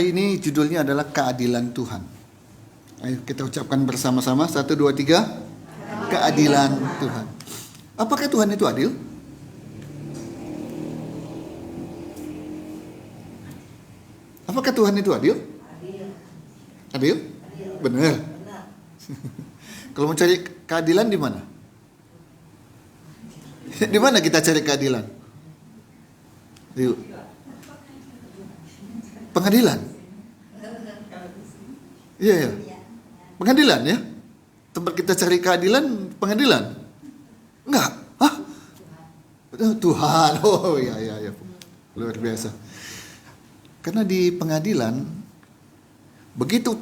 Ini judulnya adalah keadilan Tuhan. Ayo kita ucapkan bersama-sama. 1, 2, 3. Keadilan Tuhan. Apakah Tuhan itu adil? Apakah Tuhan itu adil? Adil? Benar. Kalau mau cari keadilan di mana? Di mana kita cari keadilan? Yuk. Pengadilan. Iya ya. Pengadilan ya. Tempat kita cari keadilan pengadilan. Enggak. Hah? Tuhan. Oh iya. Luar biasa. Karena di pengadilan begitu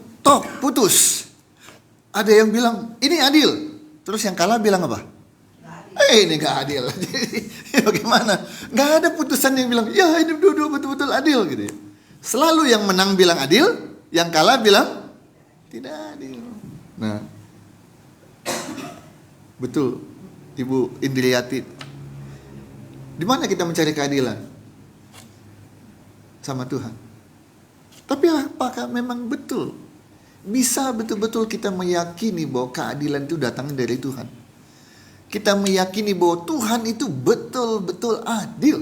putus. Ada yang bilang ini adil. Terus yang kalah bilang apa? Ini gak adil. Jadi bagaimana? Gak ada putusan yang bilang ya ini dua-dua betul-betul adil gitu ya. Selalu yang menang bilang adil, yang kalah bilang tidak adil. Nah, betul Ibu Indriati. Di mana kita mencari keadilan? Sama Tuhan. Tapi apakah memang betul? Bisa betul-betul kita meyakini bahwa keadilan itu datang dari Tuhan? Kita meyakini bahwa Tuhan itu betul-betul adil.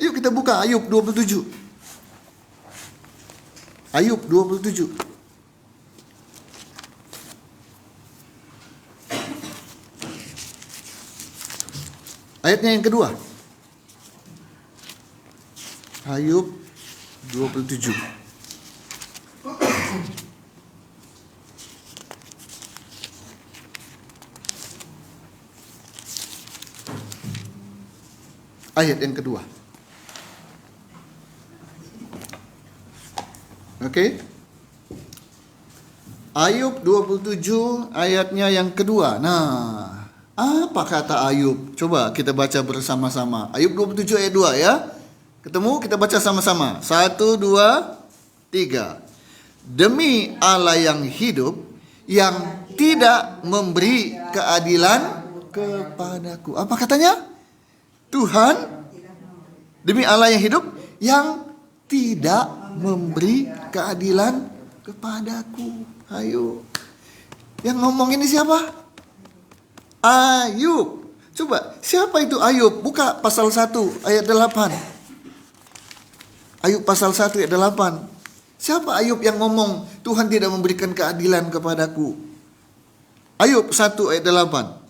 Yuk kita buka Ayub 27. Ayub 27. Ayatnya yang kedua. Ayub 27. Ayat yang kedua. Oke. Ayub 27 ayatnya yang kedua. Nah, apa kata Ayub? Coba kita baca bersama-sama. Ayub 27 ayat 2 ya. Ketemu kita baca sama-sama. 1, 2, 3. Demi Allah yang hidup, yang tidak memberi keadilan kepadaku. Apa katanya? Tuhan, demi Allah yang hidup, yang tidak memberi keadilan kepadaku. Ayo. Yang ngomong ini siapa? Ayub. Coba, siapa itu Ayub? Buka pasal 1 ayat 8. Ayub pasal 1 ayat 8. Siapa Ayub yang ngomong Tuhan tidak memberikan keadilan kepadaku? Ayub 1 ayat 8.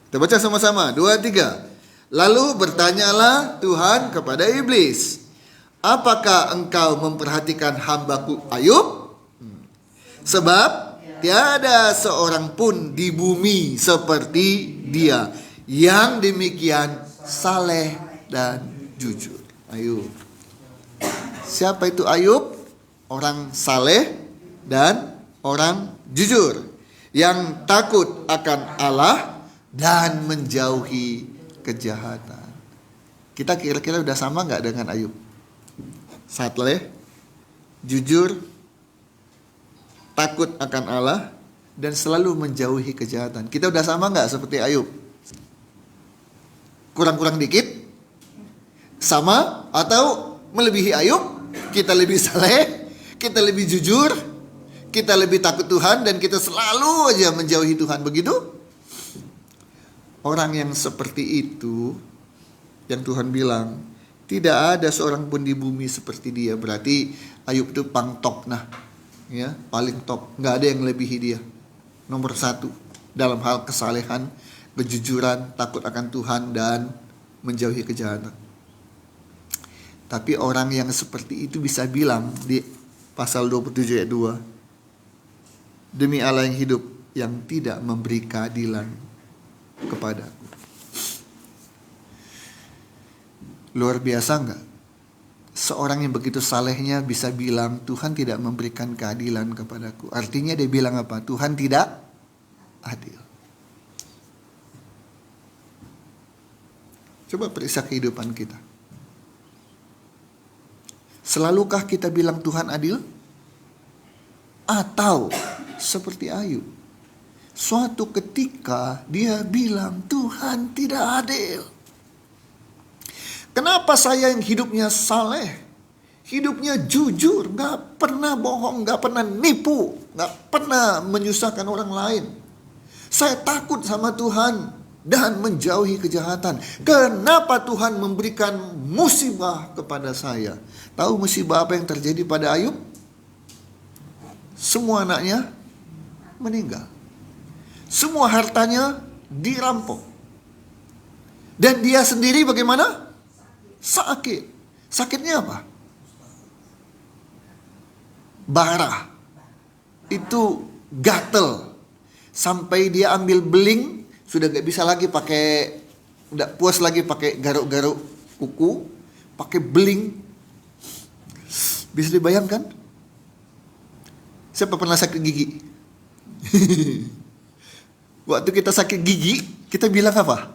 Kita baca sama-sama. 2, 3. Lalu bertanyalah Tuhan kepada iblis, apakah engkau memperhatikan hambaku Ayub? Sebab tiada seorang pun di bumi seperti dia, yang demikian saleh dan jujur. Ayub. Siapa itu Ayub? Orang saleh dan orang jujur, yang takut akan Allah dan menjauhi kejahatan. Kita kira-kira udah sama nggak dengan Ayub? Saleh, jujur, takut akan Allah, dan selalu menjauhi kejahatan. Kita udah sama nggak seperti Ayub? Kurang-kurang dikit? Sama atau melebihi Ayub? Kita lebih saleh, kita lebih jujur, kita lebih takut Tuhan, dan kita selalu aja menjauhi Tuhan. Begitu? Orang yang seperti itu, yang Tuhan bilang, tidak ada seorang pun di bumi seperti dia. Berarti Ayub itu pang top, nah, ya, paling top. Nggak ada yang lebihi dia. Nomor 1 dalam hal kesalehan, kejujuran, takut akan Tuhan, dan menjauhi kejahatan. Tapi orang yang seperti itu bisa bilang di pasal 27 ayat 2, demi Allah yang hidup, yang tidak memberi keadilan kepadaku. Luar biasa enggak? Seorang yang begitu salehnya bisa bilang Tuhan tidak memberikan keadilan kepadaku. Artinya dia bilang apa? Tuhan tidak adil. Coba periksa kehidupan kita. Selalukah kita bilang Tuhan adil? Atau seperti Ayub, suatu ketika dia bilang Tuhan tidak adil. Kenapa saya yang hidupnya saleh, Hidupnya jujur, gak pernah bohong, gak pernah nipu, gak pernah menyusahkan orang lain. Saya takut sama Tuhan dan menjauhi kejahatan. Kenapa Tuhan memberikan musibah kepada saya? Tahu musibah apa yang terjadi pada Ayub? Semua anaknya meninggal. Semua hartanya dirampok. Dan dia sendiri bagaimana? Sakit. Sakitnya apa? Bara. Itu gatel. Sampai dia ambil beling, sudah gak bisa lagi pakai, gak puas lagi pakai garuk-garuk kuku, pakai beling. Bisa dibayangkan? Siapa pernah sakit gigi? Waktu kita sakit gigi, kita bilang apa?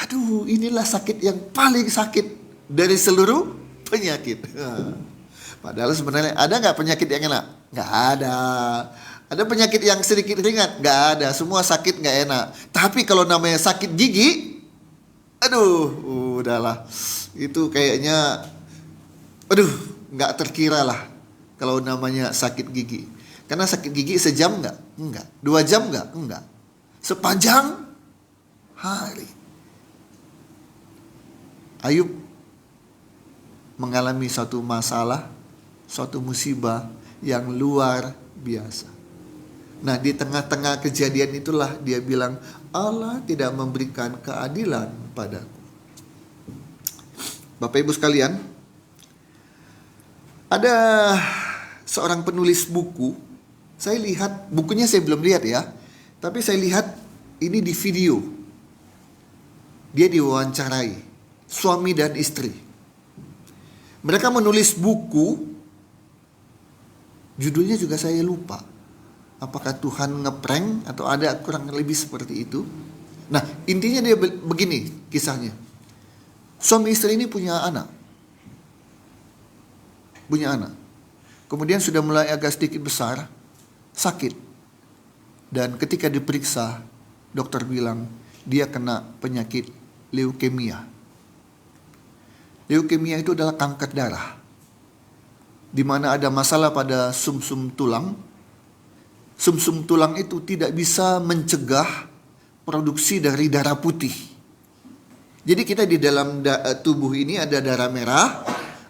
Aduh, inilah sakit yang paling sakit dari seluruh penyakit. Padahal sebenarnya ada nggak penyakit yang enak? Nggak ada. Ada penyakit yang sedikit ringan? Nggak ada. Semua sakit nggak enak. Tapi kalau namanya sakit gigi, aduh, udahlah. Itu kayaknya, aduh, nggak terkira lah kalau namanya sakit gigi. Karena sakit gigi sejam nggak? Enggak. 2 jam nggak? Enggak. Sepanjang hari. Ayub mengalami suatu masalah, suatu musibah yang luar biasa. Nah, di tengah-tengah kejadian itulah dia bilang, Allah tidak memberikan keadilan padaku. Bapak Ibu sekalian, ada seorang penulis buku. Saya lihat, bukunya saya belum lihat ya, tapi saya lihat ini di video. Dia diwawancarai, suami dan istri. Mereka menulis buku, judulnya juga saya lupa. Apakah Tuhan ngeprank atau ada kurang lebih seperti itu. Nah, intinya dia begini kisahnya. Suami istri ini punya anak. Kemudian sudah mulai agak sedikit besar, sakit. Dan ketika diperiksa, dokter bilang dia kena penyakit leukemia. Leukemia itu adalah kanker darah, di mana ada masalah pada sumsum tulang. Sumsum tulang itu tidak bisa mencegah produksi dari darah putih. Jadi kita di dalam tubuh ini ada darah merah,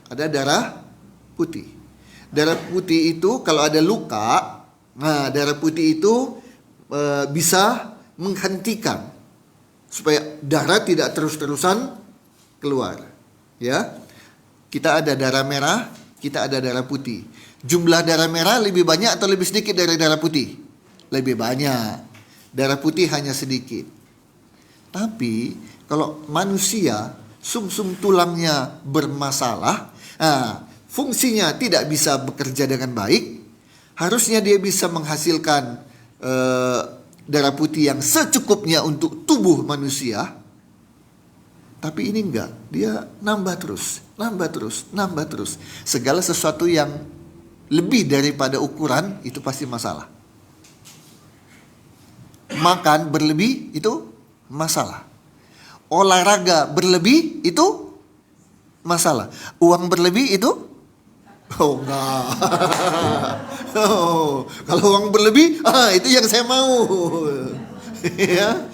ada darah putih. Darah putih itu kalau ada luka, nah darah putih itu bisa menghentikan supaya darah tidak terus-terusan keluar. Ya, kita ada darah merah, kita ada darah putih. Jumlah darah merah lebih banyak atau lebih sedikit dari darah putih? Lebih banyak. Darah putih hanya sedikit. Tapi kalau manusia sumsum tulangnya bermasalah, fungsinya tidak bisa bekerja dengan baik, harusnya dia bisa menghasilkan darah putih yang secukupnya untuk tubuh manusia. Tapi ini enggak, dia nambah terus. Segala sesuatu yang lebih daripada ukuran itu pasti masalah. Makan berlebih itu masalah. Olahraga berlebih itu masalah. Uang berlebih itu enggak. Kalau uang berlebih, itu yang saya mau. Ya.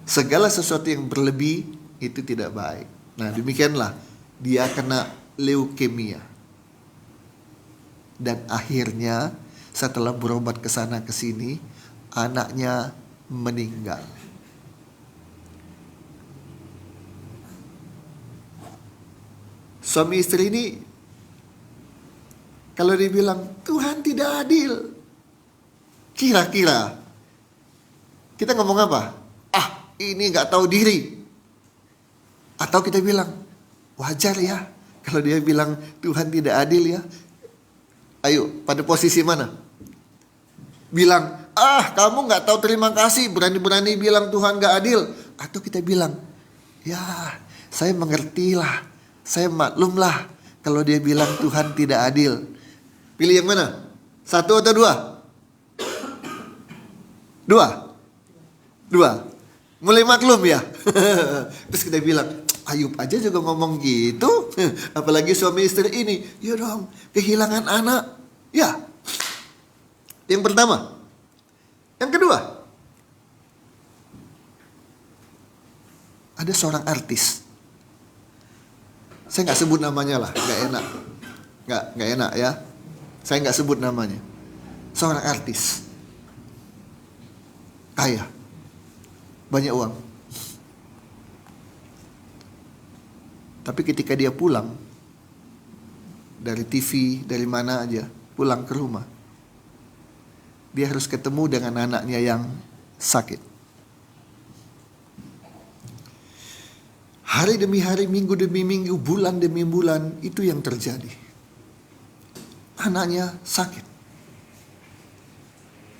Segala sesuatu yang berlebih itu tidak baik. Nah, demikianlah dia kena leukemia. Dan akhirnya setelah berobat ke sana ke sini, anaknya meninggal. Suami istri ini kalau dibilang Tuhan tidak adil, kira-kira kita ngomong apa? Ini gak tahu diri. Atau kita bilang wajar ya kalau dia bilang Tuhan tidak adil ya. Ayo, pada posisi mana? Bilang, kamu gak tahu terima kasih, berani-berani bilang Tuhan gak adil. Atau kita bilang, ya saya mengerti lah, saya maklum lah kalau dia bilang Tuhan tidak adil. Pilih yang mana? 1 atau 2? 2. Mulai maklum ya. Terus kita bilang, Ayub aja juga ngomong gitu. Apalagi suami istri ini. Ya dong, kehilangan anak. Ya. Yang pertama. Yang kedua. Ada seorang artis. Saya nggak sebut namanya lah, nggak enak. Nggak enak ya. Saya nggak sebut namanya. Seorang artis. Kaya. Banyak uang. Tapi ketika dia pulang dari TV, dari mana aja, pulang ke rumah, dia harus ketemu dengan anaknya yang sakit. Hari demi hari, minggu demi minggu, bulan demi bulan, itu yang terjadi. Anaknya sakit.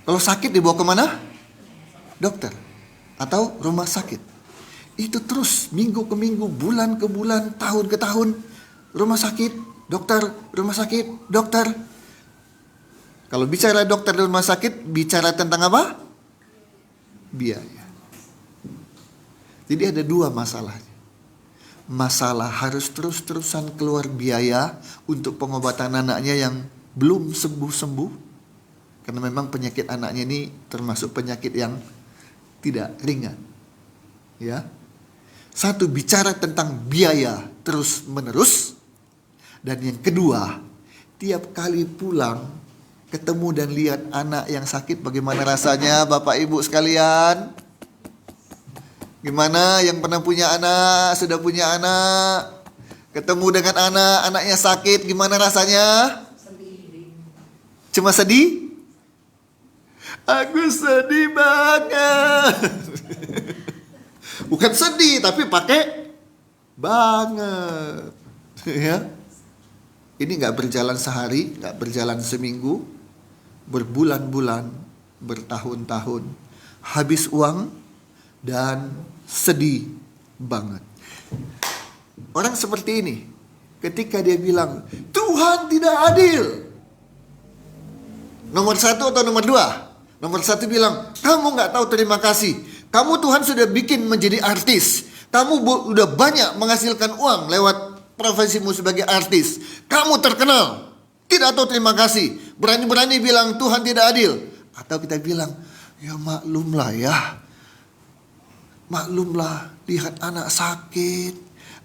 Kalau sakit dibawa kemana? Dokter atau rumah sakit. Itu terus minggu ke minggu, bulan ke bulan, tahun ke tahun. Rumah sakit, dokter, rumah sakit, dokter. Kalau bicara dokter di rumah sakit, bicara tentang apa? Biaya. Jadi ada dua masalahnya. Masalah harus terus-terusan keluar biaya untuk pengobatan anaknya yang belum sembuh-sembuh. Karena memang penyakit anaknya ini termasuk penyakit yang tidak ringan. Ya. Satu, bicara tentang biaya terus menerus. Dan yang kedua, tiap kali pulang ketemu dan lihat anak yang sakit, bagaimana rasanya Bapak Ibu sekalian? Gimana yang pernah punya anak, sudah punya anak, ketemu dengan anaknya sakit, gimana rasanya? Cuma sedih? Aku sedih banget. Bukan sedih, tapi pakai banget. Ya. Ini gak berjalan sehari, gak berjalan seminggu, berbulan-bulan, bertahun-tahun, habis uang, dan sedih banget. Orang seperti ini, ketika dia bilang, Tuhan tidak adil. Nomor satu atau nomor dua? Nomor satu bilang, kamu gak tahu terima kasih. Kamu Tuhan sudah bikin menjadi artis. Kamu udah banyak menghasilkan uang lewat profesimu sebagai artis. Kamu terkenal. Tidak tahu terima kasih. Berani-berani bilang Tuhan tidak adil. Atau kita bilang, ya maklumlah ya. Maklumlah, lihat anak sakit.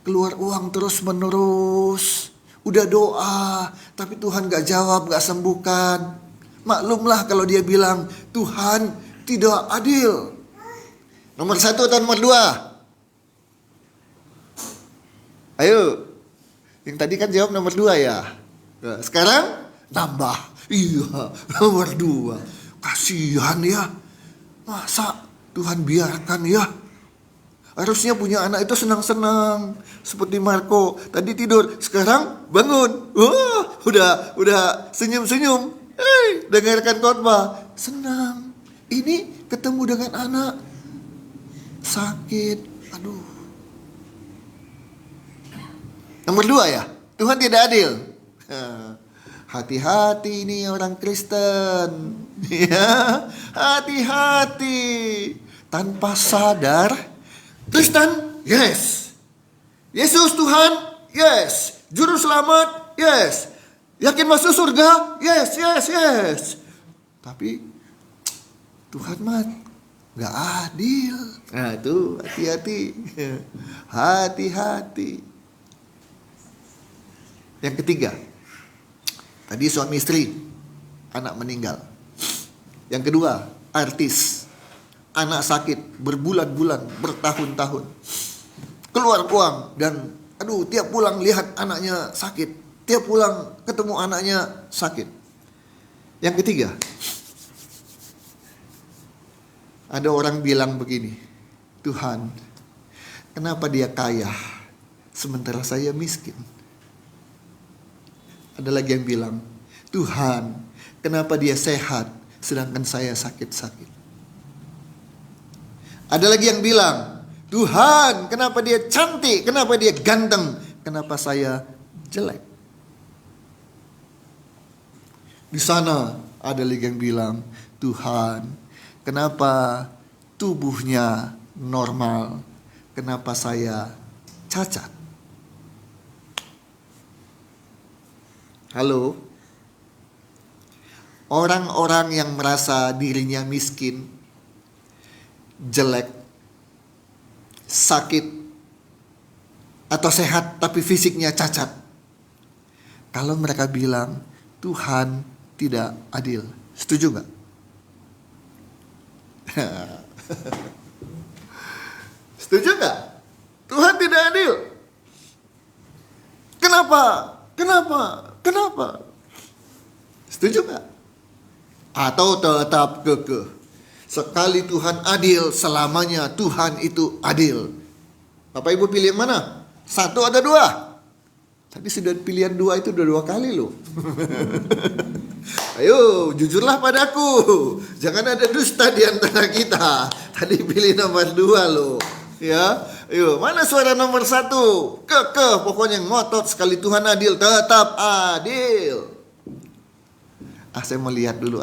Keluar uang terus menerus. Udah doa, tapi Tuhan gak jawab, gak sembuhkan. Maklumlah kalau dia bilang, Tuhan tidak adil. Nomor satu atau nomor dua? Ayo. Yang tadi kan jawab nomor dua ya. Nah, sekarang nambah. Iya, nomor dua. Kasihan ya. Masa Tuhan biarkan ya? Harusnya punya anak itu senang-senang. Seperti Marco. Tadi tidur, sekarang bangun. Wah, udah senyum-senyum. Dengarkan khotbah. Senang. Ini ketemu dengan anak sakit. Aduh. Nomor dua ya, Tuhan tidak adil. Hati-hati ini orang Kristen. Ya, hati-hati. Tanpa sadar, Kristen, yes. Yesus Tuhan, yes. Juru selamat, yes. Yakin masuk surga, yes. Tapi Tuhan mah gak adil. Nah itu hati-hati. Hati-hati. Yang ketiga, tadi suami istri, anak meninggal. Yang kedua, artis, anak sakit berbulan-bulan, bertahun-tahun. Keluar uang dan tiap pulang lihat anaknya sakit. Tiap pulang ketemu anaknya sakit. Yang ketiga, ada orang bilang begini, Tuhan, kenapa dia kaya sementara saya miskin? Ada lagi yang bilang, Tuhan, kenapa dia sehat sedangkan saya sakit-sakit? Ada lagi yang bilang, Tuhan, kenapa dia cantik, kenapa dia ganteng, kenapa saya jelek? Di sana ada lagi yang bilang, Tuhan, kenapa tubuhnya normal, kenapa saya cacat. Halo? Orang-orang yang merasa dirinya miskin, jelek, sakit, atau sehat tapi fisiknya cacat, kalau mereka bilang Tuhan tidak adil, setuju nggak? Setuju nggak? Tuhan tidak adil. Kenapa? Kenapa? Kenapa? Setuju nggak? Atau tetap kekeh, sekali Tuhan adil, selamanya Tuhan itu adil. Bapak Ibu pilih yang mana? Satu ada dua? Tadi sudah pilihan dua itu udah 2 kali loh. Ayo jujurlah padaku, jangan ada dusta di antara kita. Tadi pilih nomor 2 loh. Ya, ayo mana suara nomor 1? Kekeh, pokoknya ngotot, sekali Tuhan adil, tetap adil. Saya mau lihat dulu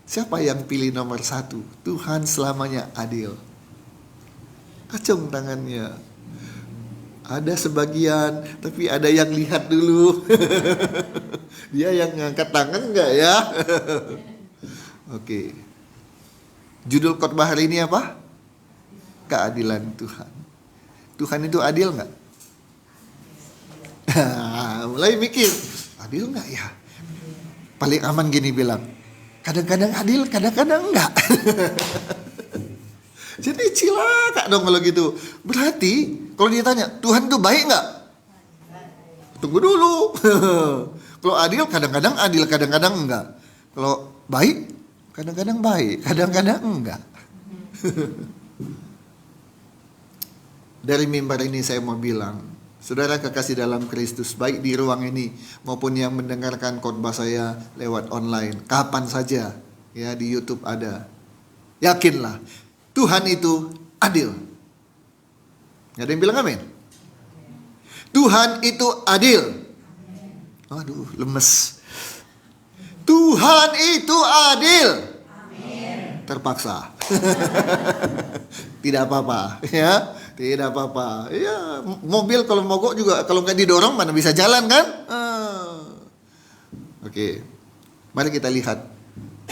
siapa yang pilih nomor 1? Tuhan selamanya adil. Acung tangannya. Ada sebagian, tapi ada yang lihat dulu. Dia yang ngangkat tangan enggak ya? Oke. Judul khotbah hari ini apa? Keadilan Tuhan. Tuhan itu adil enggak? Mulai mikir, adil enggak ya? Paling aman gini bilang, kadang-kadang adil, kadang-kadang enggak. Jadi cilaka dong kalau gitu. Berarti kalau dia tanya, Tuhan itu baik enggak? Tunggu dulu. Kalau adil, kadang-kadang adil, kadang-kadang enggak. Kalau baik, kadang-kadang baik, kadang-kadang enggak. Dari mimbar ini saya mau bilang, saudara kekasih dalam Kristus, baik di ruang ini maupun yang mendengarkan khotbah saya lewat online, kapan saja ya di YouTube ada. Yakinlah, Tuhan itu adil. Gak ada yang bilang amin? Tuhan itu adil. Aduh, lemes. Tuhan itu adil. Amin. Terpaksa. Tidak apa-apa, ya. Tidak apa-apa. Ya, mobil kalau mogok juga kalau nggak didorong mana bisa jalan kan? Oke. Mari kita lihat,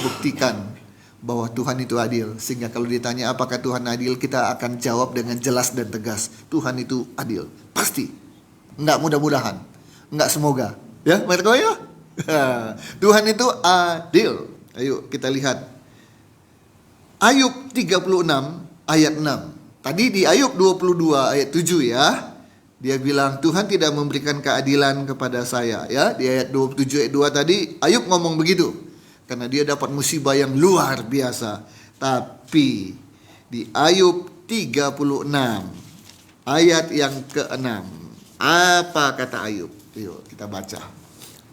buktikan bahwa Tuhan itu adil. Sehingga kalau ditanya apakah Tuhan adil, kita akan jawab dengan jelas dan tegas. Tuhan itu adil. Pasti. Enggak mudah-mudahan. Enggak semoga. Ya, mari ya. Tuhan itu adil. Ayo kita lihat. Ayub 36 ayat 6. Tadi di Ayub 22 ayat 7 ya. Dia bilang Tuhan tidak memberikan keadilan kepada saya ya. Di ayat 27 ayat 2 tadi Ayub ngomong begitu. Karena dia dapat musibah yang luar biasa. Tapi di Ayub 36 ayat yang ke-6. Apa kata Ayub? Yuk kita baca.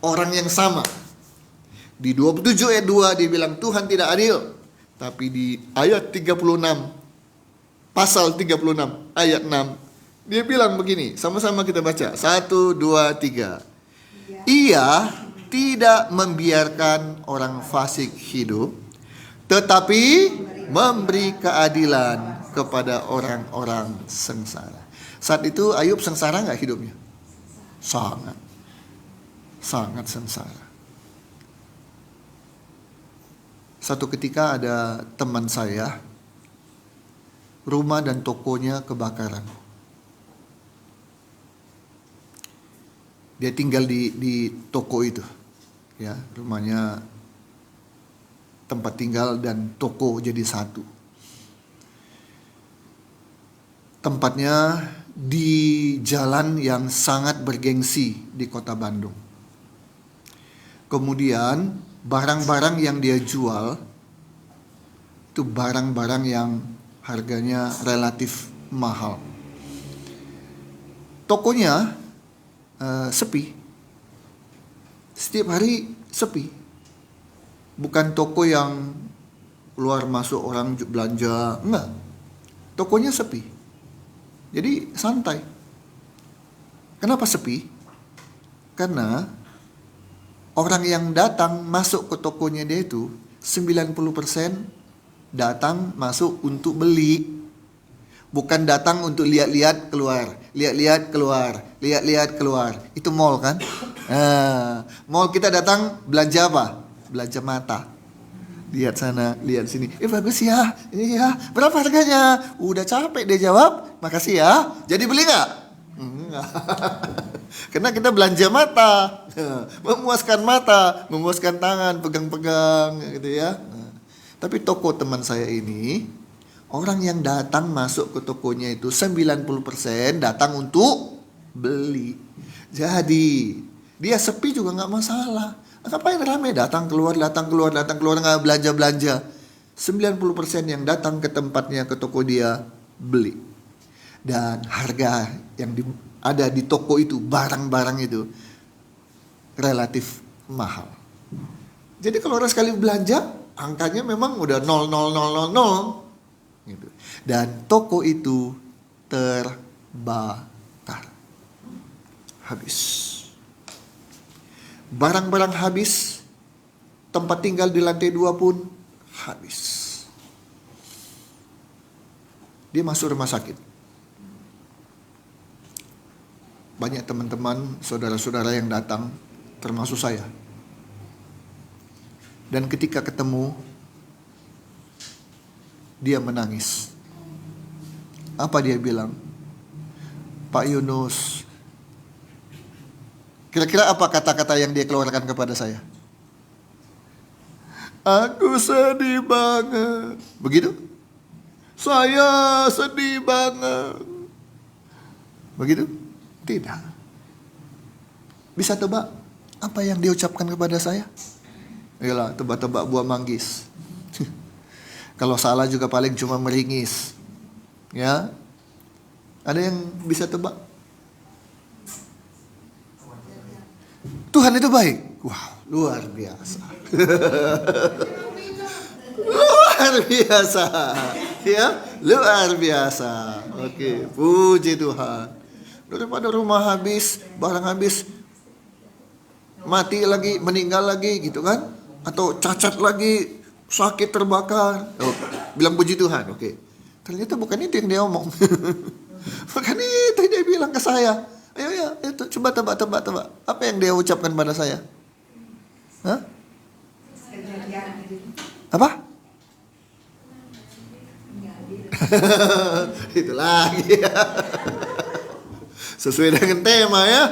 Orang yang sama. Di 27 ayat 2 dia bilang Tuhan tidak adil. Tapi di ayat 36 pasal 36 ayat 6 dia bilang begini, sama-sama kita baca. 1, 2, 3. Ia tidak membiarkan orang fasik hidup, tetapi memberi keadilan kepada orang-orang sengsara. Saat itu Ayub sengsara nggak hidupnya? Sangat. Sangat sengsara. Satu ketika ada teman saya, rumah dan tokonya kebakaran. Dia tinggal di toko itu, ya, rumahnya tempat tinggal dan toko jadi satu. Tempatnya di jalan yang sangat bergengsi di kota Bandung. Kemudian barang-barang yang dia jual itu barang-barang yang harganya relatif mahal. Tokonya sepi. Setiap hari sepi. Bukan toko yang keluar masuk orang belanja, enggak. Tokonya sepi. Jadi santai. Kenapa sepi? Karena orang yang datang masuk ke tokonya dia itu 90% datang masuk untuk beli, Bukan datang untuk lihat-lihat keluar, lihat-lihat keluar, lihat-lihat keluar. Itu mall kan? Mall kita datang belanja apa? Belanja mata. Lihat sana, lihat sini. Bagus ya, ini ya. Berapa harganya? Udah capek dia jawab. Makasih ya. Jadi beli nggak? Enggak. Karena kita belanja mata, memuaskan mata, memuaskan tangan, pegang-pegang, gitu ya. Tapi toko teman saya ini, orang yang datang masuk ke tokonya itu 90% datang untuk beli. Jadi dia sepi juga nggak masalah. Ngapain rame? Datang keluar, nggak belanja-belanja. 90% yang datang ke tempatnya, ke toko dia, beli. Dan harga yang ada di toko itu, barang-barang itu relatif mahal. Jadi kalau orang sekali belanja, angkanya memang udah 0,0000 gitu. Dan toko itu terbakar. Habis. Barang-barang habis, tempat tinggal di lantai 2 pun habis. Dia masuk rumah sakit. Banyak teman-teman, saudara-saudara yang datang, termasuk saya. Dan ketika ketemu, dia menangis. Apa dia bilang? Pak Yunus, kira-kira apa kata-kata yang dia keluarkan kepada saya? Aku sedih banget. Begitu? Saya sedih banget. Begitu? Tidak. Bisa tebak apa yang dia ucapkan kepada saya? Yalah, tebak-tebak buah manggis. Kalau salah juga paling cuma meringis. Ya. Ada yang bisa tebak? Tuhan itu baik. Wah, luar biasa. Luar biasa. Ya, luar biasa. Oke, puji Tuhan. Daripada rumah habis, barang habis, mati lagi, meninggal lagi gitu kan? Atau cacat lagi, sakit, terbakar. Oh, bilang puji Tuhan, oke. Ternyata bukan itu yang dia omong. Bukan itu yang dia bilang ke saya. Ayo ya, itu coba tebak. Apa yang dia ucapkan pada saya? Hah? Apa? Itu lagi. Sesuai dengan tema ya.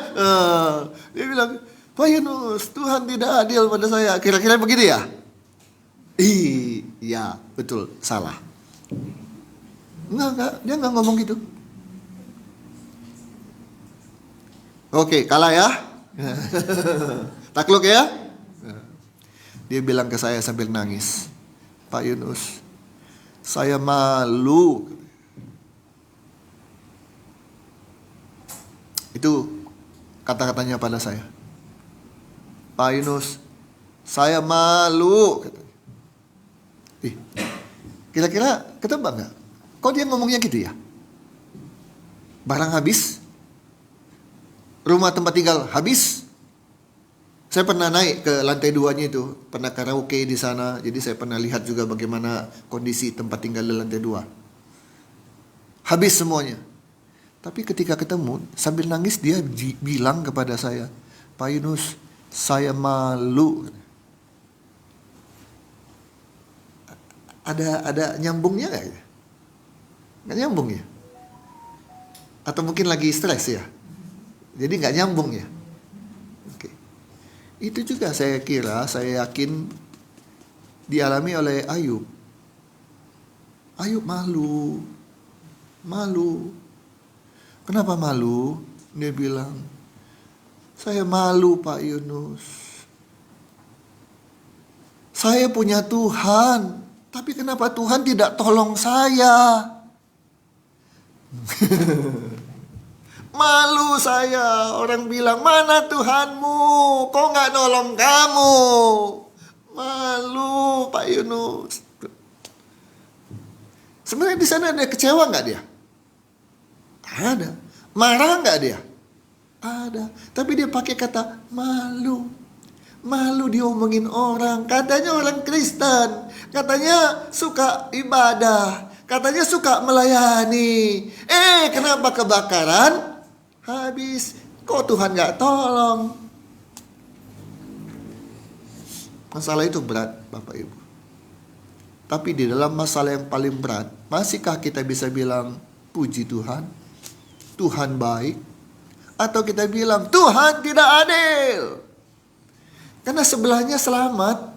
Dia bilang, Pak Yunus, Tuhan tidak adil pada saya. Kira-kira begitu ya? Iya, betul, salah. Enggak, dia enggak ngomong gitu. Oke, kalah ya. Takluk ya. Dia bilang ke saya sambil nangis, Pak Yunus, saya malu. Itu kata-katanya pada saya. Pak Yunus, saya malu. Kira-kira ketebak gak? Kok dia ngomongnya gitu ya? Barang habis, rumah tempat tinggal habis. Saya pernah naik ke lantai 2-nya itu, pernah karaoke di sana. Jadi saya pernah lihat juga bagaimana kondisi tempat tinggal di lantai 2. Habis semuanya. Tapi ketika ketemu, sambil nangis dia bilang kepada saya, Pak Yunus, saya malu. Ada nyambungnya nggak ya? Nggak nyambung ya? Atau mungkin lagi stres ya? Jadi nggak nyambung ya? Oke. Itu juga saya yakin dialami oleh Ayub. Ayub malu. Kenapa malu? Dia bilang, saya malu Pak Yunus. Saya punya Tuhan, tapi kenapa Tuhan tidak tolong saya? Malu saya. Orang bilang, mana Tuhanmu? Kok nggak nolong kamu? Malu Pak Yunus. Sebenarnya di sana ada kecewa nggak dia? Ada. Marah nggak dia? Ada. Tapi dia pakai kata malu. Malu diomongin orang. Katanya orang Kristen. Katanya suka ibadah. Katanya suka melayani. Kenapa kebakaran? Habis. Kok Tuhan gak tolong? Masalah itu berat, Bapak Ibu. Tapi di dalam masalah yang paling berat, masihkah kita bisa bilang, puji Tuhan, Tuhan baik? Atau kita bilang, Tuhan tidak adil? Karena sebelahnya selamat,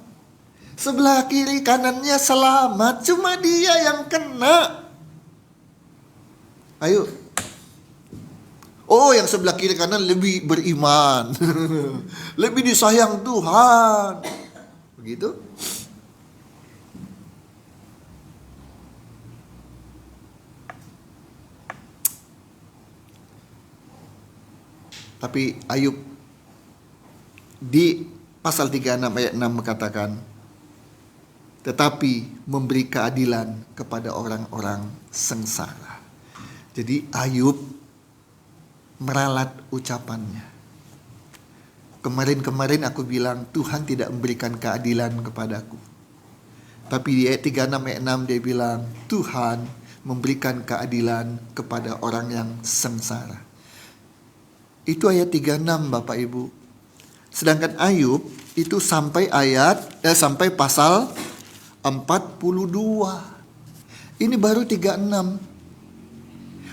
sebelah kiri kanannya selamat, cuma dia yang kena. Ayo. Oh, yang sebelah kiri kanan lebih beriman. Lebih disayang Tuhan. Begitu. Tapi Ayub di pasal 36 ayat 6 mengatakan, tetapi memberi keadilan kepada orang-orang sengsara. Jadi Ayub meralat ucapannya. Kemarin aku bilang Tuhan tidak memberikan keadilan kepadaku. Tapi di ayat 36 ayat 6 dia bilang Tuhan memberikan keadilan kepada orang yang sengsara. Itu ayat 36 Bapak Ibu. Sedangkan Ayub itu sampai sampai pasal 42. Ini baru 36.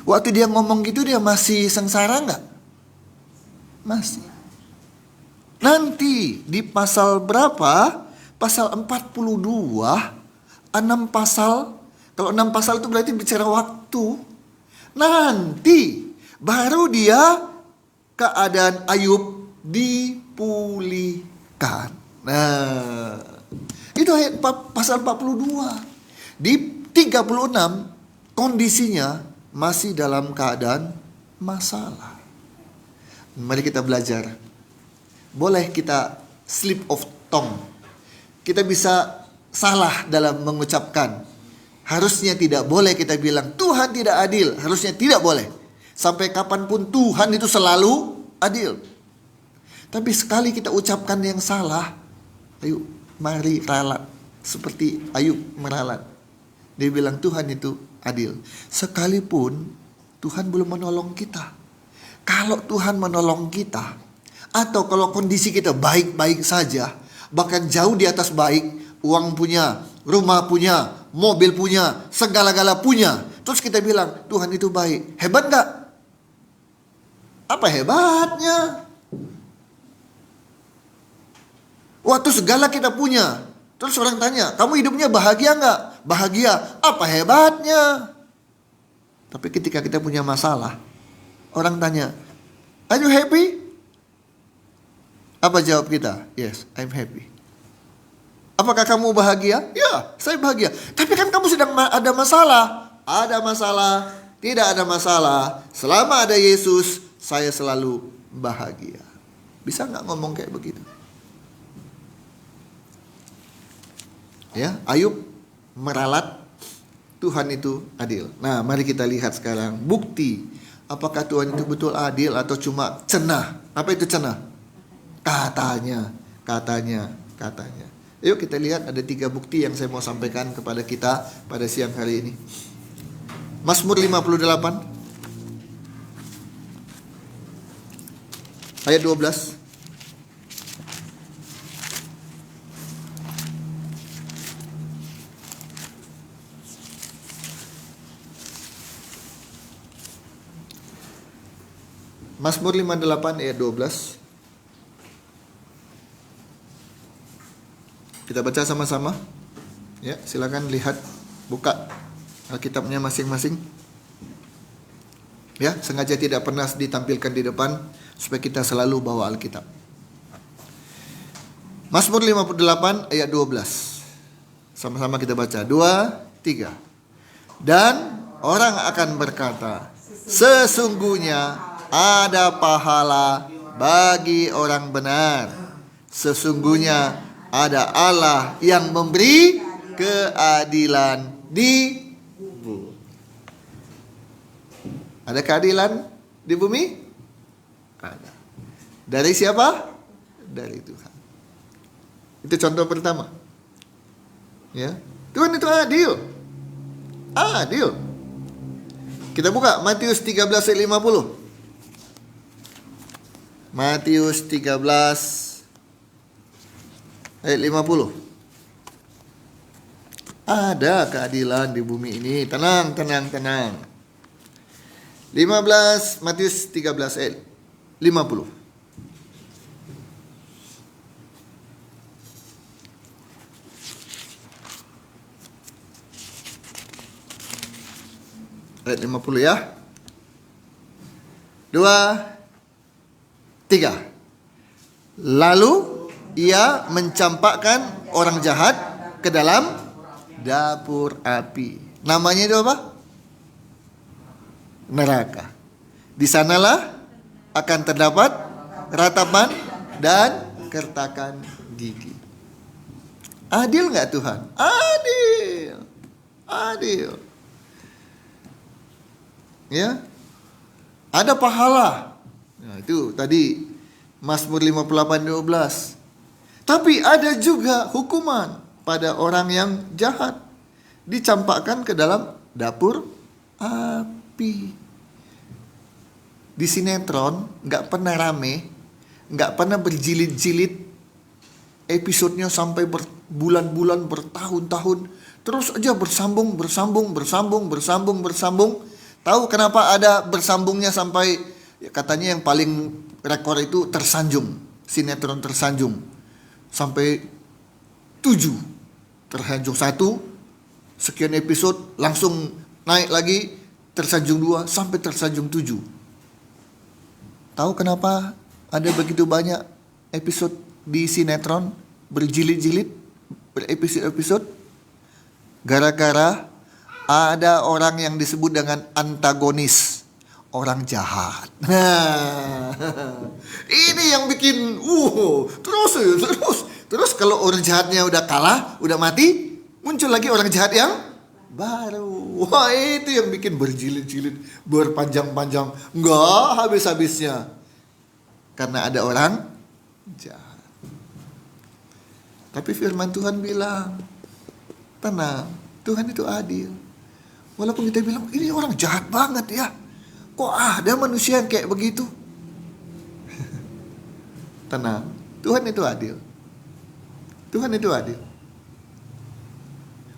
Waktu dia ngomong gitu dia masih sengsara enggak? Masih. Nanti di pasal berapa? Pasal 42, 6 pasal. Kalau 6 pasal itu berarti bicara waktu. Nanti baru dia keadaan Ayub dipulihkan. Nah, itu ayat pasal 42. Di 36 kondisinya masih dalam keadaan masalah. Mari kita belajar. Boleh kita slip of tongue. Kita bisa salah dalam mengucapkan. Harusnya tidak boleh kita bilang Tuhan tidak adil. Harusnya tidak boleh. Sampai kapanpun Tuhan itu selalu adil. Tapi sekali kita ucapkan yang salah, ayo mari ralat. Seperti Ayub meralat. Dia bilang Tuhan itu adil. Sekalipun Tuhan belum menolong kita. Kalau Tuhan menolong kita, atau kalau kondisi kita baik-baik saja, bahkan jauh di atas baik, uang punya, rumah punya, mobil punya, segala-gala punya, terus kita bilang Tuhan itu baik. Hebat gak? Apa hebatnya? Waktu segala kita punya, terus orang tanya, kamu hidupnya bahagia gak? Bahagia. Apa hebatnya? Tapi ketika kita punya masalah, orang tanya, are you happy? Apa jawab kita? Yes, I'm happy. Apakah kamu bahagia? Ya, saya bahagia. Tapi kan kamu sedang ada masalah. Ada masalah, tidak ada masalah. Selama ada Yesus, saya selalu bahagia. Bisa gak ngomong kayak begitu? Ya, Ayub meralat Tuhan itu adil. Nah, mari kita lihat sekarang bukti apakah Tuhan itu betul adil atau cuma cenah. Apa itu cenah? Katanya. Yuk kita lihat ada 3 bukti yang saya mau sampaikan kepada kita pada siang hari ini. Mazmur 58 ayat 12. Mazmur 58 ayat 12. Kita baca sama-sama. Ya, silakan lihat, buka Alkitabnya masing-masing. Ya, sengaja tidak pernah ditampilkan di depan supaya kita selalu bawa Alkitab. Mazmur 58 ayat 12. Sama-sama kita baca. 2, 3. Dan orang akan berkata, sesungguhnya ada pahala bagi orang benar. Sesungguhnya ada Allah yang memberi keadilan di bumi. Ada keadilan di bumi? Ada. Dari siapa? Dari Tuhan. Itu contoh pertama. Ya, Tuhan itu adil. adil. Kita buka Matius 13 ayat 50. Matius 13 ayat 50. Ada keadilan di bumi ini. Tenang. 15 Matius 13 ayat 50. Ayat 50 ya. 2, 3. Lalu ia mencampakkan orang jahat ke dalam dapur api. Namanya itu apa? Neraka. Di sanalah akan terdapat ratapan dan kertakan gigi. Adil nggak Tuhan? Adil. Ya, ada pahala. Nah, itu tadi Mazmur 58:12. Tapi ada juga hukuman pada orang yang jahat, dicampakkan ke dalam dapur api. Di sinetron nggak pernah rame, nggak pernah berjilid-jilid, episodenya sampai berbulan-bulan, bertahun-tahun, terus aja bersambung. Tahu kenapa ada bersambungnya sampai katanya yang paling rekor itu Tersanjung, sinetron Tersanjung. Sampai 7, Tersanjung 1, sekian episode, langsung naik lagi Tersanjung 2 sampai Tersanjung 7. Tahu kenapa ada begitu banyak episode di sinetron berjilid-jilid, berepisode-episode? Gara-gara ada orang yang disebut dengan antagonis, orang jahat. Nah, ini yang bikin terus kalau orang jahatnya udah kalah, udah mati, muncul lagi orang jahat yang baru. Wah, itu yang bikin berjilid-jilid, berpanjang-panjang, nggak habis-habisnya. Karena ada orang jahat. Tapi firman Tuhan bilang, tenang, Tuhan itu adil. Walaupun kita bilang, ini orang jahat banget ya, kok ada manusia yang kayak begitu? Tenang, Tuhan itu adil.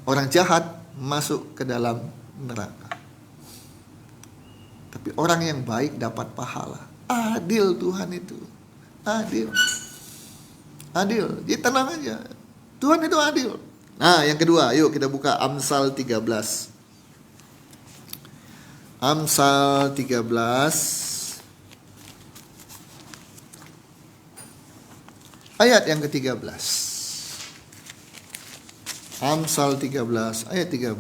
Orang jahat masuk ke dalam neraka, tapi orang yang baik dapat pahala. Adil Tuhan itu. Adil. Jadi tenang aja, Tuhan itu adil. Nah, yang kedua, yuk kita buka Amsal 13. Amsal 13 ayat yang ke-13. Amsal 13 ayat 13.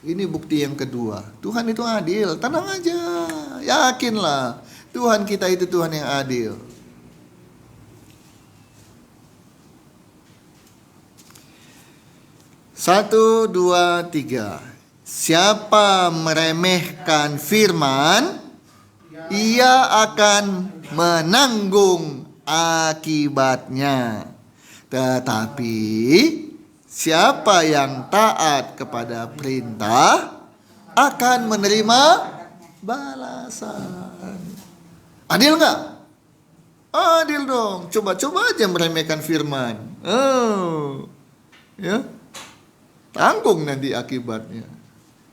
Ini bukti yang kedua. Tuhan itu adil. Tenang aja. Yakinlah. Tuhan kita itu Tuhan yang adil. Satu, dua, tiga. Siapa meremehkan firman, ia akan menanggung akibatnya. Tetapi siapa yang taat kepada perintah akan menerima balasan. Adil nggak? Adil dong. Coba aja meremehkan firman. Ya, tanggung nanti akibatnya.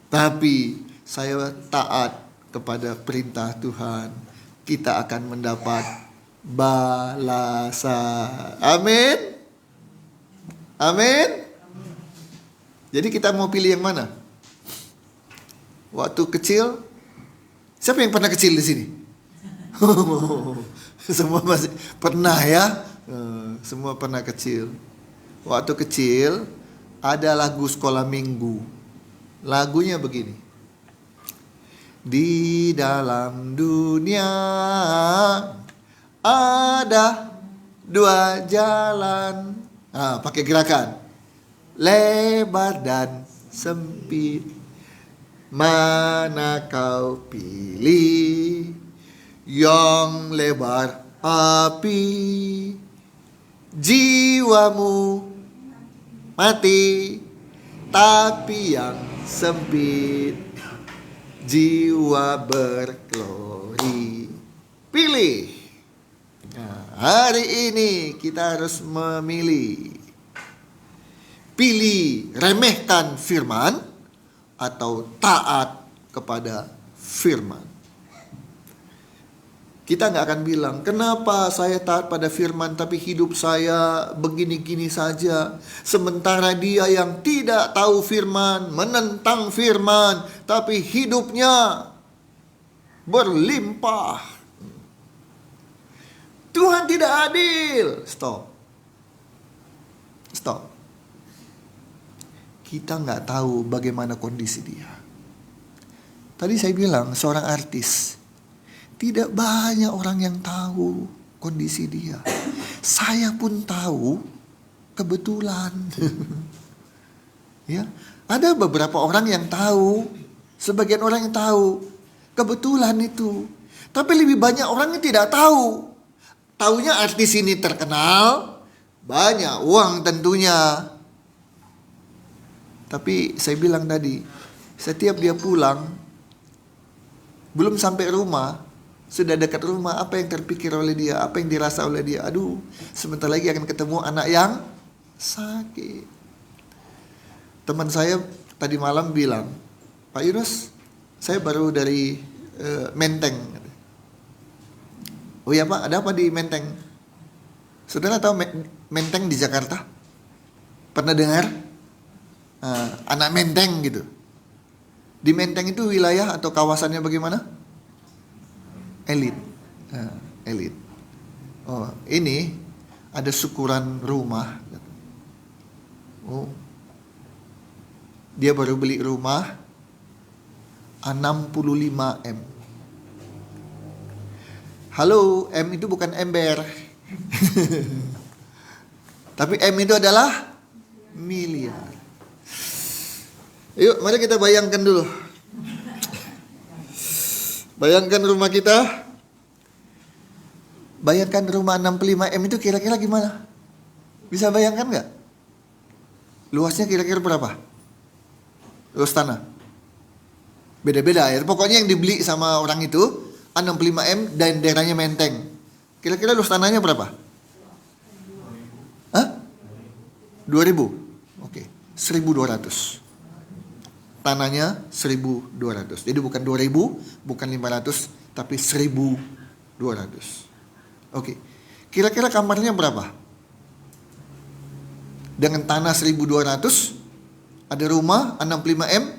Tapi saya taat kepada perintah Tuhan, kita akan mendapat balasan. Amin. Jadi kita mau pilih yang mana? Waktu kecil, siapa yang pernah kecil di sini? Semua masih pernah ya. Semua pernah kecil. Waktu kecil ada lagu sekolah minggu. Lagunya begini. Di dalam dunia ada dua jalan. Pakai gerakan. Lebar dan sempit. Mana kau pilih? Yang lebar api, jiwamu mati. Tapi yang sempit, jiwa berglori. Pilih. Nah, hari ini kita harus memilih. Pilih remehkan firman atau taat kepada firman. Kita nggak akan bilang, kenapa saya taat pada firman tapi hidup saya begini-gini saja. Sementara dia yang tidak tahu firman, menentang firman, tapi hidupnya berlimpah. Tuhan tidak adil. Stop. Kita nggak tahu bagaimana kondisi dia. Tadi saya bilang, seorang artis, tidak banyak orang yang tahu kondisi dia. Saya pun tahu kebetulan. Ya, ada beberapa orang yang tahu, sebagian orang yang tahu kebetulan itu. Tapi lebih banyak orang yang tidak tahu. Taunya artis ini terkenal, banyak uang tentunya. Tapi saya bilang tadi, setiap dia pulang, belum sampai rumah, sudah dekat rumah, apa yang terpikir oleh dia, apa yang dirasa oleh dia. Aduh, sebentar lagi akan ketemu anak yang sakit. Teman saya tadi malam bilang, Pak Yunus, saya baru dari Menteng. Oh ya Pak, ada apa di Menteng? Saudara tahu Menteng di Jakarta? Pernah dengar? Anak Menteng gitu. Di Menteng itu wilayah atau kawasannya bagaimana? Elit. Elit. Oh, ini ada syukuran rumah. Oh. Dia baru beli rumah 65 M. Halo, M itu bukan ember. Tapi M itu adalah miliar. Yuk, mari kita bayangkan dulu. Bayangkan rumah kita. Bayangkan rumah 65 M itu kira-kira gimana? Bisa bayangkan nggak? Luasnya kira-kira berapa? Luas tanah? Beda-beda ya. Pokoknya yang dibeli sama orang itu 65 M dan daerahnya Menteng. Kira-kira luas tanahnya berapa? Hah? 2000? Oke, 1200. Tanahnya 1200. Jadi bukan 2000, bukan 500, tapi 1200. Oke. Kira-kira kamarnya berapa? Dengan tanah 1200, ada rumah 65 M,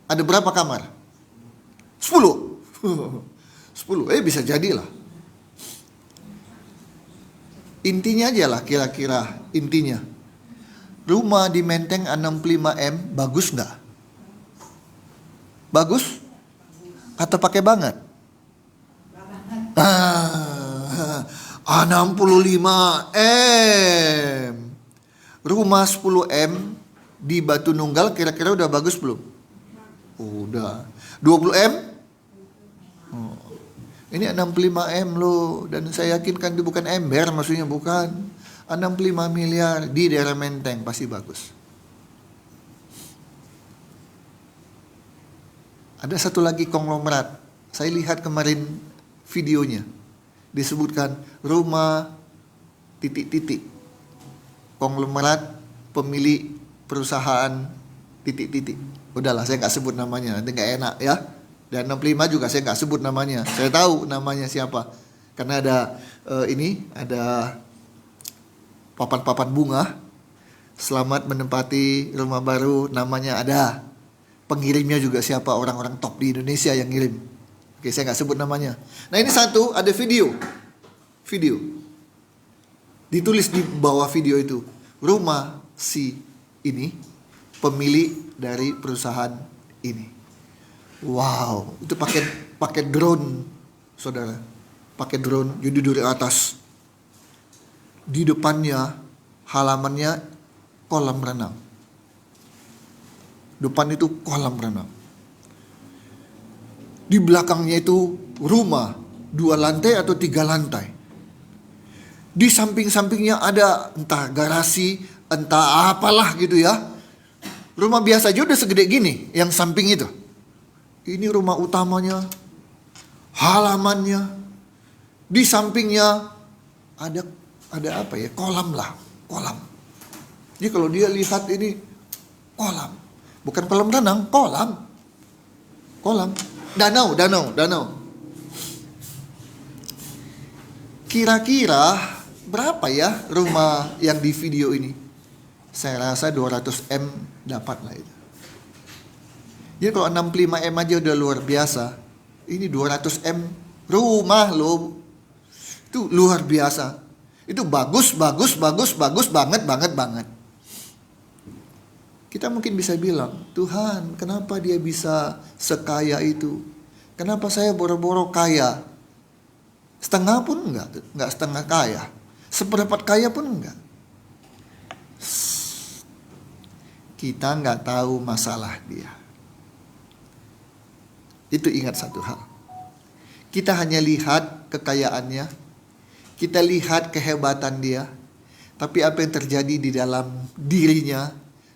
ada berapa kamar? 10. 10. Bisa jadilah. Intinya aja lah kira-kira intinya. Rumah di Menteng 65 M bagus nggak? Bagus? Atau pakai banget? 65 M. Rumah 10 M di Batu Nunggal kira-kira udah bagus belum? Udah. 20 M? Oh. Ini 65 M loh. Dan saya yakin kan itu bukan ember, maksudnya bukan. 65 miliar di daerah Menteng pasti bagus. Ada satu lagi konglomerat. Saya lihat kemarin videonya. Disebutkan rumah titik-titik. Konglomerat pemilik perusahaan titik-titik. Udahlah, saya nggak sebut namanya, nanti nggak enak ya. Dan 65 juga saya nggak sebut namanya. Saya tahu namanya siapa. Karena ada ada papan-papan bunga. Selamat menempati rumah baru, namanya ada. Pengirimnya juga siapa, orang-orang top di Indonesia yang ngirim. Oke, saya nggak sebut namanya. Nah ini satu, ada video. Ditulis di bawah video itu, rumah si ini, pemilik dari perusahaan ini. Wow, itu pakai drone, saudara. Pakai drone, jadi dari atas. Di depannya, halamannya kolam renang. Depan itu kolam renang. Di belakangnya itu rumah 2 lantai atau 3 lantai. Di samping-sampingnya ada entah garasi, entah apalah gitu ya. Rumah biasa aja udah segede gini, yang samping itu. Ini rumah utamanya, halamannya, di sampingnya ada apa ya? Kolam lah, kolam. Jadi kalau dia lihat ini kolam, bukan kolam renang, kolam. Danau. Kira-kira berapa ya rumah yang di video ini? Saya rasa 200M dapat lah itu. Jadi kalau 65M aja udah luar biasa. Ini 200M rumah loh. Itu luar biasa. Itu bagus banget. Kita mungkin bisa bilang, Tuhan, kenapa dia bisa sekaya itu? Kenapa saya boro-boro kaya? Setengah pun enggak setengah kaya. Seperempat kaya pun enggak. Kita enggak tahu masalah dia. Itu ingat satu hal. Kita hanya lihat kekayaannya. Kita lihat kehebatan dia. Tapi apa yang terjadi di dalam dirinya,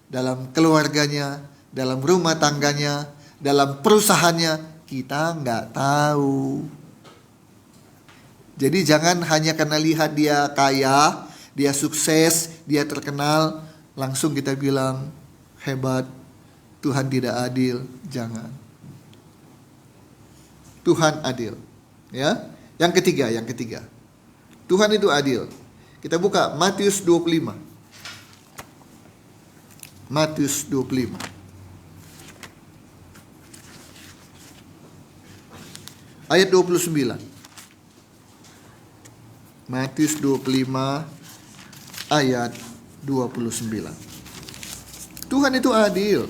dalam keluarganya, dalam rumah tangganya, dalam perusahaannya, kita nggak tahu. Jadi jangan hanya karena lihat dia kaya, dia sukses, dia terkenal, langsung kita bilang hebat, Tuhan tidak adil. Jangan. Tuhan adil. Ya. Yang ketiga. Tuhan itu adil. Kita buka Matius 25. Matius 25. Ayat 29. Matius 25 ayat 29. Tuhan itu adil.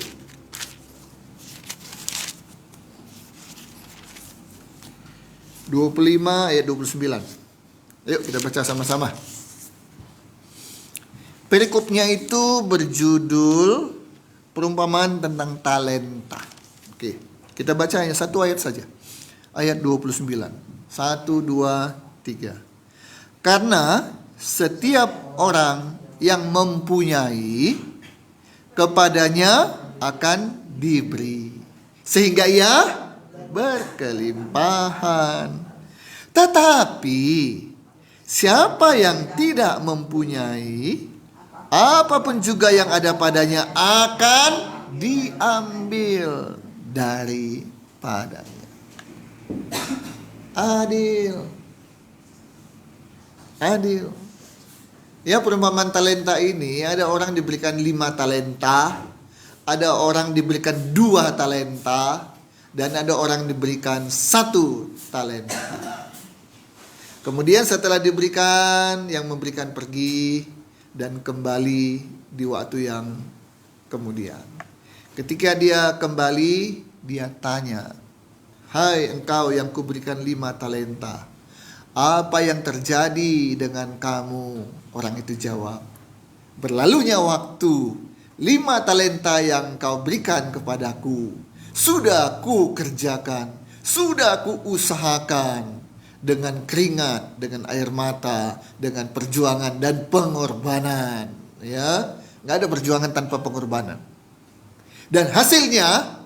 Ayat 29. Ayo kita baca sama-sama. Perikopnya itu berjudul perumpamaan tentang talenta. Oke, kita baca hanya satu ayat saja. Ayat 29. 1, 2, 3. Karena setiap orang yang mempunyai, kepadanya akan diberi, sehingga ia berkelimpahan. Tetapi siapa yang tidak mempunyai, apapun juga yang ada padanya akan diambil daripadanya. Adil. Ya, perumpamaan talenta ini, ada orang diberikan 5 talenta, ada orang diberikan 2 talenta, dan ada orang diberikan 1 talenta. Kemudian setelah diberikan, yang memberikan pergi dan kembali di waktu yang kemudian. Ketika dia kembali, dia tanya, "Hai engkau yang kuberikan 5 talenta, apa yang terjadi dengan kamu?" Orang itu jawab, "Berlalunya waktu, 5 talenta yang kau berikan kepadaku, sudah ku kerjakan, sudah ku usahakan dengan keringat, dengan air mata, dengan perjuangan dan pengorbanan." Ya, nggak ada perjuangan tanpa pengorbanan. Dan hasilnya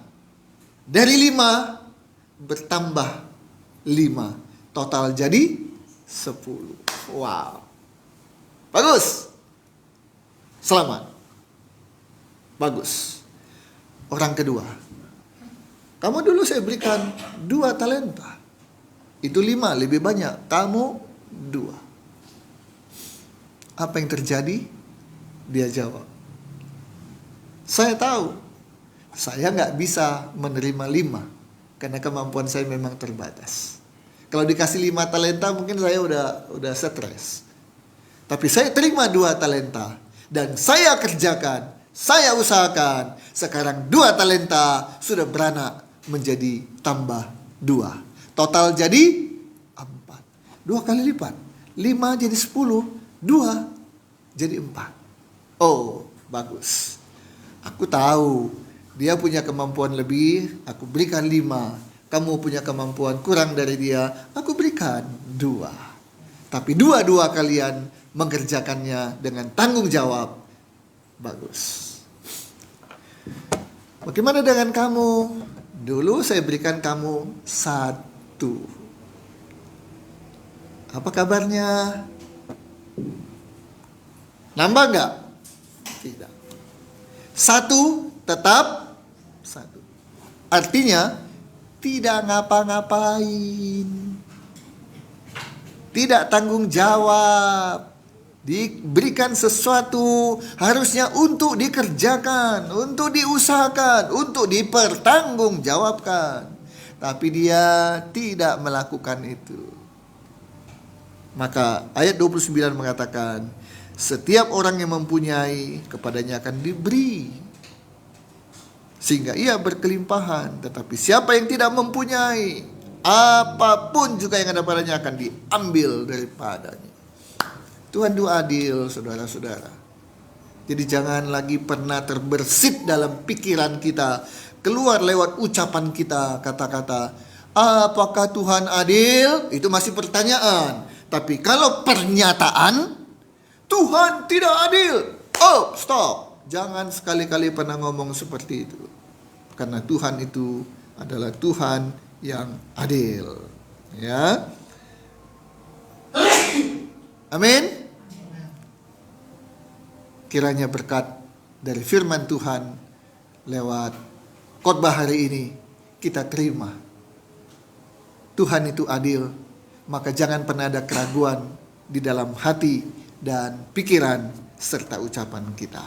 dari 5 bertambah 5, total jadi 10. Wow, bagus, selamat, bagus. Orang kedua, kamu dulu saya berikan 2 talenta. Itu 5, lebih banyak. Kamu 2. Apa yang terjadi? Dia jawab, saya tahu, saya nggak bisa menerima 5, karena kemampuan saya memang terbatas. Kalau dikasih 5 talenta mungkin saya udah stres. Tapi saya terima 2 talenta. Dan saya kerjakan, saya usahakan. Sekarang 2 talenta sudah beranak menjadi tambah 2. Total jadi 4. 2 kali lipat. 5 jadi 10. 2 jadi 4. Oh, bagus. Aku tahu dia punya kemampuan lebih, aku berikan 5. Kamu punya kemampuan kurang dari dia, aku berikan 2. Tapi 2-2 kalian mengerjakannya dengan tanggung jawab. Bagus. Bagaimana dengan kamu? Dulu saya berikan kamu 1. Apa kabarnya? Nambah nggak? Tidak. 1 tetap 1. Artinya tidak ngapa-ngapain, tidak tanggung jawab. Diberikan sesuatu harusnya untuk dikerjakan, untuk diusahakan, untuk dipertanggungjawabkan. Tapi dia tidak melakukan itu. Maka ayat 29 mengatakan, setiap orang yang mempunyai, kepadanya akan diberi, sehingga ia berkelimpahan. Tetapi siapa yang tidak mempunyai, apapun juga yang ada padanya akan diambil daripadanya. Tuhan itu adil, saudara-saudara. Jadi jangan lagi pernah terbersit dalam pikiran kita, keluar lewat ucapan kita kata-kata, apakah Tuhan adil? Itu masih pertanyaan. Tapi kalau pernyataan, Tuhan tidak adil, oh stop. Jangan sekali-kali pernah ngomong seperti itu. Karena Tuhan itu adalah Tuhan yang adil. Ya. Amin. Kiranya berkat dari firman Tuhan lewat khotbah hari ini kita terima. Tuhan itu adil, maka jangan pernah ada keraguan di dalam hati dan pikiran serta ucapan kita.